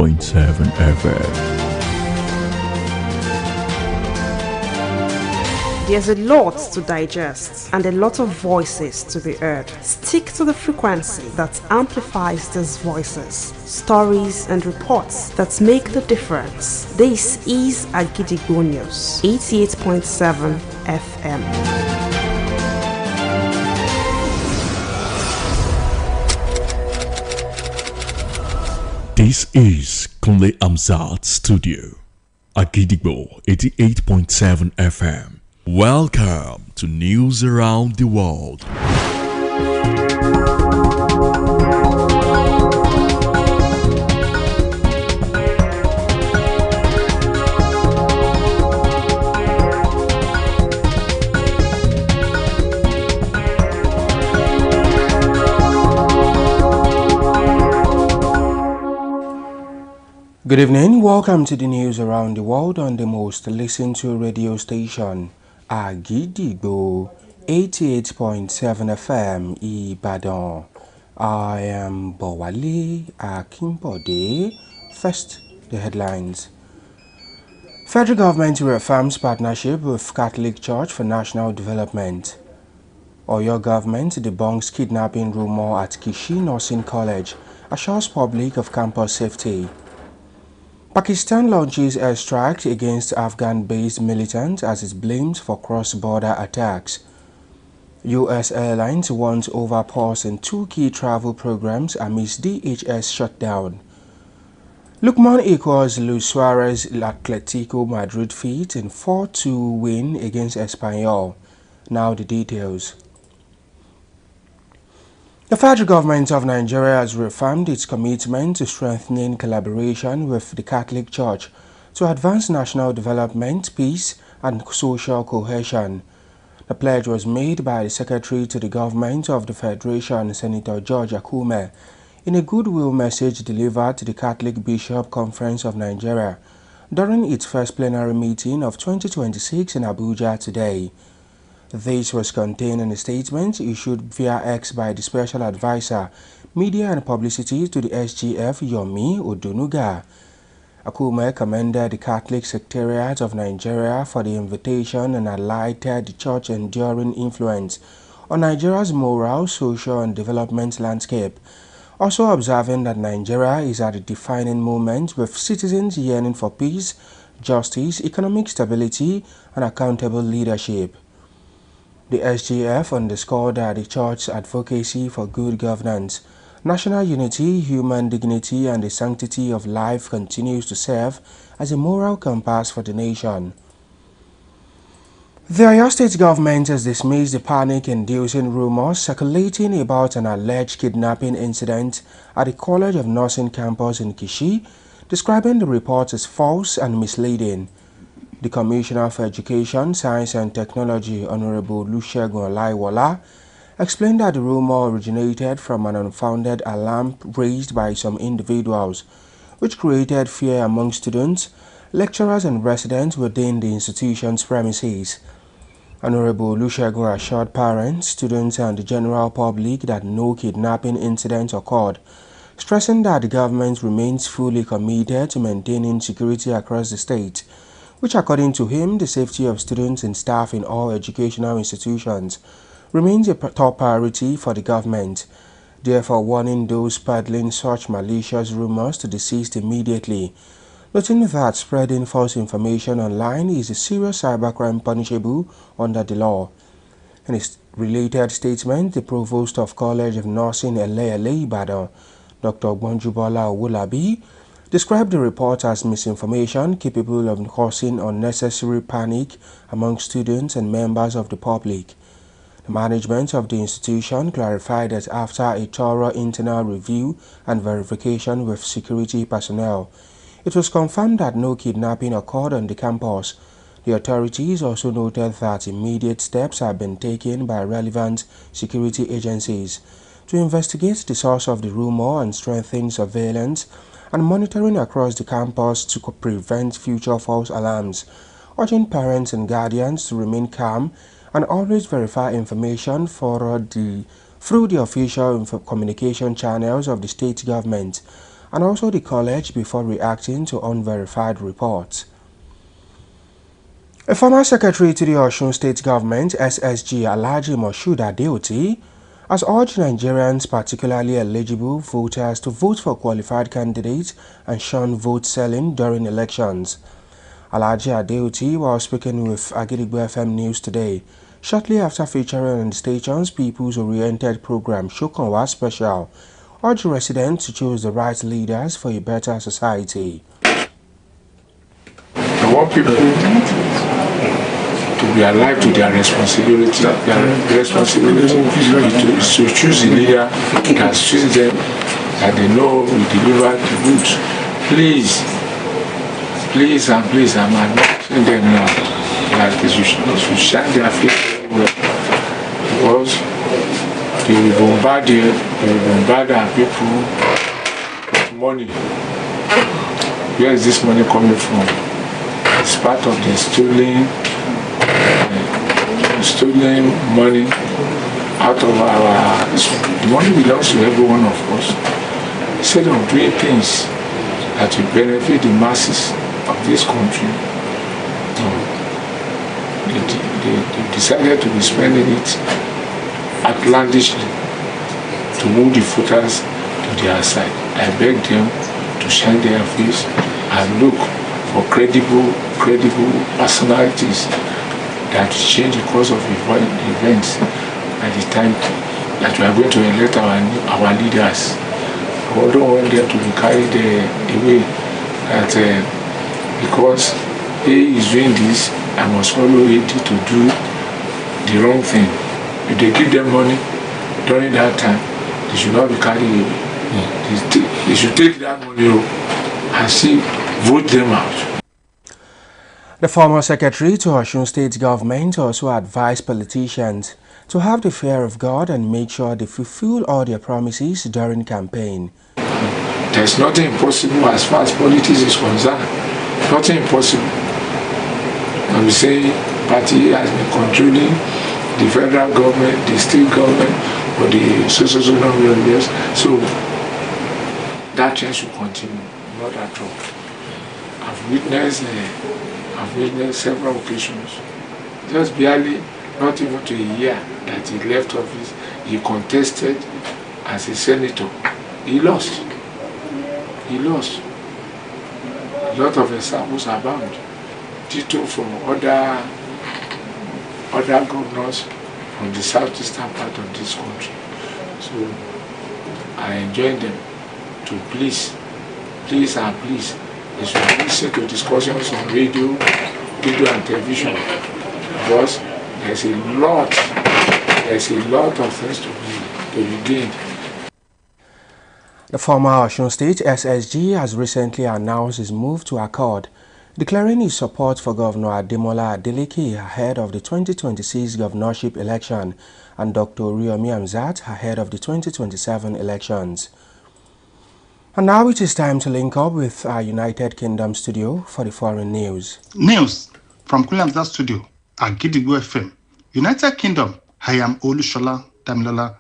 FM. There's a lot to digest and a lot of voices to be heard. Stick to the frequency that amplifies these voices, stories and reports that make the difference. This is Akojopo News, 88.7 FM. This is Kunle Amzat Studio, Akojopo 88.7 FM. Welcome to News Around the World. Good evening, welcome to the news around the world on the most listened to radio station, Akojopo 88.7 FM Ibadan. I am Bowale Akimbode. First, the headlines. Federal government reaffirms partnership with Catholic Church for national development. Oyo government debunks kidnapping rumor at Kishi Nursing College, assures public of campus safety. Pakistan launches airstrikes against Afghan-based militants as it blames for cross-border attacks. U.S. Airlines warns over pause in 2 key travel programs amidst DHS shutdown. Lukman equals Luis Suarez Atletico Madrid feat in 4-2 win against Espanyol. Now the details. The federal government of Nigeria has reaffirmed its commitment to strengthening collaboration with the Catholic Church to advance national development, peace, and social cohesion. The pledge was made by the Secretary to the Government of the Federation, Senator George Akume, in a goodwill message delivered to the Catholic Bishop Conference of Nigeria during its first plenary meeting of 2026 in Abuja today. This was contained in a statement issued via X by the Special Advisor, Media and Publicity to the SGF, Yomi Odunuga. Akume commended the Catholic Secretariat of Nigeria for the invitation and highlighted the Church's enduring influence on Nigeria's moral, social and development landscape, also observing that Nigeria is at a defining moment with citizens yearning for peace, justice, economic stability and accountable leadership. The SGF underscored that the Church's advocacy for good governance, national unity, human dignity, and the sanctity of life continues to serve as a moral compass for the nation. The Oyo State government has dismissed the panic-inducing rumors circulating about an alleged kidnapping incident at the College of Nursing campus in Kishi, describing the reports as false and misleading. The Commissioner for Education, Science and Technology, Honorable Olusegun Olaiwola, explained that the rumor originated from an unfounded alarm raised by some individuals, which created fear among students, lecturers and residents within the institution's premises. Honorable Olusegun assured parents, students and the general public that no kidnapping incident occurred, stressing that the government remains fully committed to maintaining security across the state, which according to him, the safety of students and staff in all educational institutions remains a top priority for the government, therefore warning those peddling such malicious rumors to desist immediately, noting that spreading false information online is a serious cybercrime punishable under the law. In his related statement, the Provost of College of Nursing Ele Ibadan, Dr. Bonjubola Owolabi, described the report as misinformation capable of causing unnecessary panic among students and members of the public. The management of the institution clarified that after a thorough internal review and verification with security personnel, it was confirmed that no kidnapping occurred on the campus. The authorities also noted that immediate steps have been taken by relevant security agencies to investigate the source of the rumor and strengthen surveillance and monitoring across the campus to prevent future false alarms, urging parents and guardians to remain calm and always verify information through the official communication channels of the state government, and also the college before reacting to unverified reports. A former secretary to the Osun State Government, SSG Alhaji Moshood Adeoti, has urged Nigerians, particularly eligible voters, to vote for qualified candidates and shun vote selling during elections. Alhaji Adeoti was speaking with Agidigbo FM News today, shortly after featuring on the station's people's-oriented program Shokanwa Special, urged residents to choose the right leaders for a better society. I want people to be alive to their responsibility. Their responsibility is to choose a leader that suits them, that they know will deliver the goods. Please, I'm advising them now that they should shine their face well, because they will bombard our people with money. Where is this money coming from? It's part of the stolen money out of the money belongs to every one of us. Instead of doing things that will benefit the masses of this country, they decided to be spending it outlandishly to move the voters to their side. I beg them to shine their face and look for credible personalities that change the course of events at the time that we are going to elect our leaders. We don't want them to be carried away that because he is doing this, I must follow it to do the wrong thing. If they give them money during that time, they should not be carried away. They should take that money and see, vote them out. The former secretary to Osun State Government also advised politicians to have the fear of God and make sure they fulfill all their promises during campaign. There's nothing impossible as far as politics is concerned. Nothing impossible. And we say party has been controlling the federal government, the state government, or the social government. So that trend should continue, not at all. I've witnessed several occasions, just barely, not even to a year that he left office, he contested as a senator. He lost. A lot of examples abound. Tito from other governors from the southeastern part of this country. So I enjoin them to please, they should listen to discussions on radio and television, because there's a lot of things to be gained. The former Osun State SSG has recently announced his move to Accord, declaring his support for Governor Ademola Adeleke ahead of the 2026 governorship election and Dr. Oriyomi Hamzat ahead of the 2027 elections. And now it is time to link up with our United Kingdom studio for the foreign news. News from Kulamza studio at Gidigbo FM. United Kingdom, I am Olushola Damilola.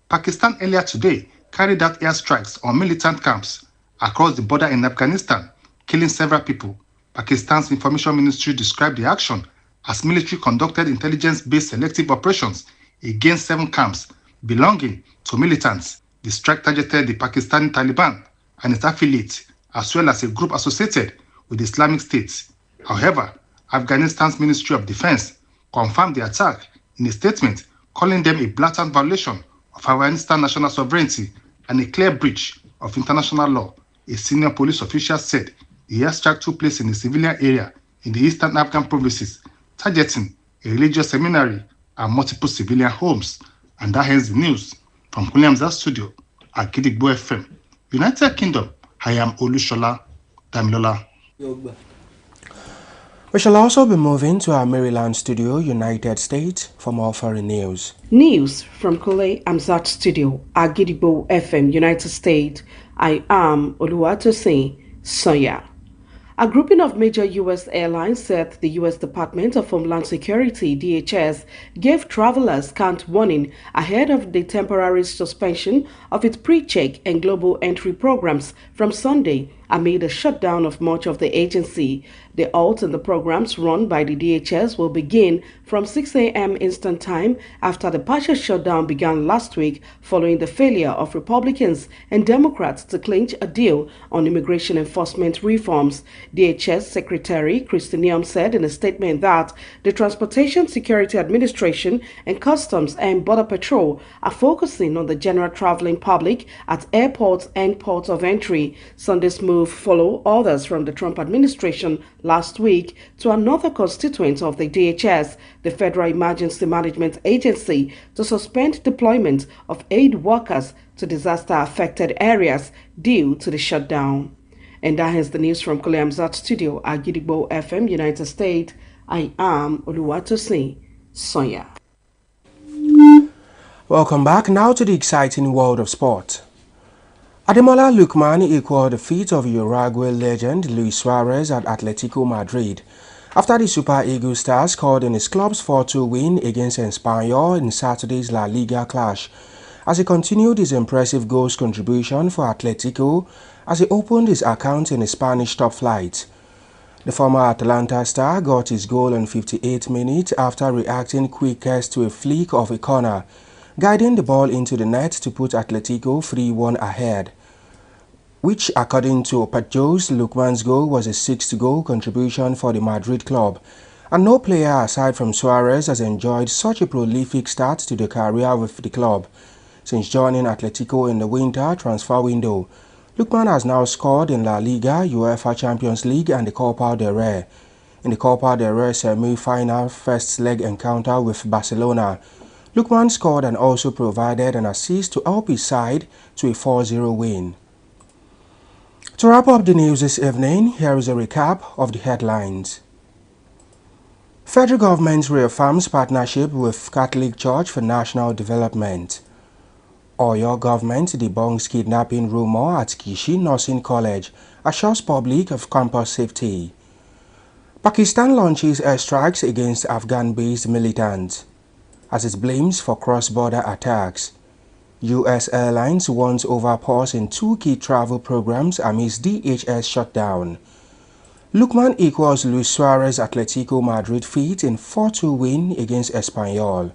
Pakistan earlier today carried out airstrikes on militant camps across the border in Afghanistan, killing several people. Pakistan's Information Ministry described the action as military conducted intelligence-based selective operations against 7 camps belonging to militants. The strike targeted the Pakistani Taliban and its affiliates, as well as a group associated with Islamic State. However, Afghanistan's Ministry of Defense confirmed the attack in a statement, calling them a blatant violation of Afghanistan national sovereignty and a clear breach of international law. A senior police official said the airstrike took place in a civilian area in the eastern Afghan provinces, targeting a religious seminary and multiple civilian homes. And that ends the news from Kulamza studio at Gidigbo FM. United Kingdom, I am Olushola Damilola. We shall also be moving to our Maryland studio, United States, for more foreign news. News from Kule Amzat studio, Agidigbo FM, United States. I am Oluwatosin Soya. A grouping of major U.S. airlines said the U.S. Department of Homeland Security, DHS, gave travelers scant warning ahead of the temporary suspension of its pre-check and global entry programs from Sunday amid a shutdown of much of the agency. The halt in the programs run by the DHS will begin from 6 a.m. Eastern Time after the partial shutdown began last week following the failure of Republicans and Democrats to clinch a deal on immigration enforcement reforms. DHS Secretary Kristi Neom said in a statement that the Transportation Security Administration and Customs and Border Patrol are focusing on the general traveling public at airports and ports of entry. Sunday's move follow orders from the Trump administration last week to another constituent of the DHS, the Federal Emergency Management Agency, to suspend deployment of aid workers to disaster-affected areas due to the shutdown. And that is the news from Kule Amzat Studio at Gidigbo FM, United States. I am Oluwatosin Sonya. Welcome back now to the exciting world of sport. Ademola Lookman equaled the feat of Uruguay legend Luis Suarez at Atletico Madrid after the Super Eagles star scored in his club's 4-2 win against Espanyol in Saturday's La Liga clash, as he continued his impressive goals contribution for Atletico as he opened his account in the Spanish top flight. The former Atalanta star got his goal in 58 minutes after reacting quickest to a flick of a corner, guiding the ball into the net to put Atletico 3-1 ahead, which according to Pajos, Lookman's goal was a 6th goal contribution for the Madrid club, and no player aside from Suarez has enjoyed such a prolific start to the career with the club. Since joining Atletico in the winter transfer window, Lookman has now scored in La Liga, UEFA Champions League and the Copa del Rey. In the Copa del Rey semi-final first leg encounter with Barcelona, Lookman scored and also provided an assist to help his side to a 4-0 win. To wrap up the news this evening, here is a recap of the headlines. Federal government reaffirms partnership with Catholic Church for national development. Oyo government debunks kidnapping rumor at Kishi Nursing College, assures public of campus safety. Pakistan launches airstrikes against Afghan-based militants as it blames for cross-border attacks. U.S. Airlines warns over pause in 2 key travel programs amidst DHS shutdown. Lookman equals Luis Suarez Atletico Madrid feat in 4-2 win against Espanyol.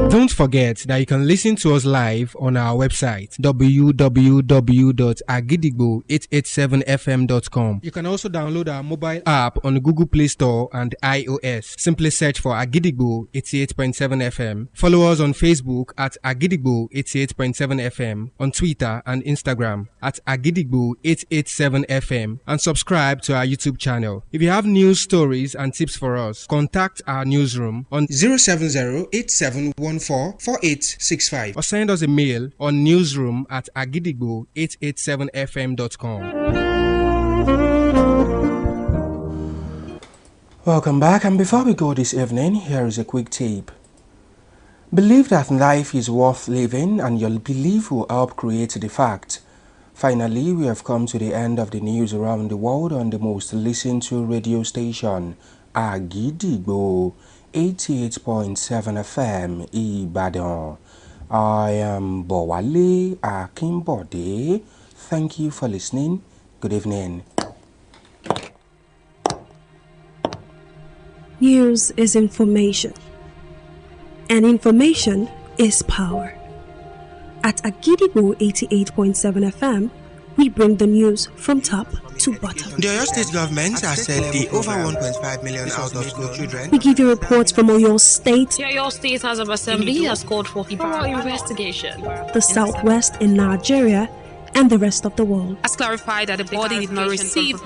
Don't forget that you can listen to us live on our website www.agidigbo887fm.com. You can also download our mobile app on the Google Play Store and iOS. Simply search for Agidigbo 88.7 FM. Follow us on Facebook at Agidigbo 88.7 FM, on Twitter and Instagram at Agidigbo 887 FM, and subscribe to our YouTube channel. If you have news stories and tips for us, contact our newsroom on 070-8714-4865 or send us a mail on newsroom@agidigbo887fm.com. Welcome back, and before we go this evening, here is a quick tip. Believe that life is worth living, and your belief will help create the fact. Finally, we have come to the end of the news around the world on the most listened to radio station, Agidigbo 88.7 FM Ibadan. I am Bowale Akimbode. Thank you for listening. Good evening. News is information, and information is power. At Agidigbo 88.7 FM, we bring the news from top to bottom. The Oyo State government has said the over 1.5 million out-of-school children. We give you reports from Oyo State. The Oyo State House of Assembly has called for thorough investigation. The Southwest in Nigeria and the rest of the world. Has clarified that the body did not receive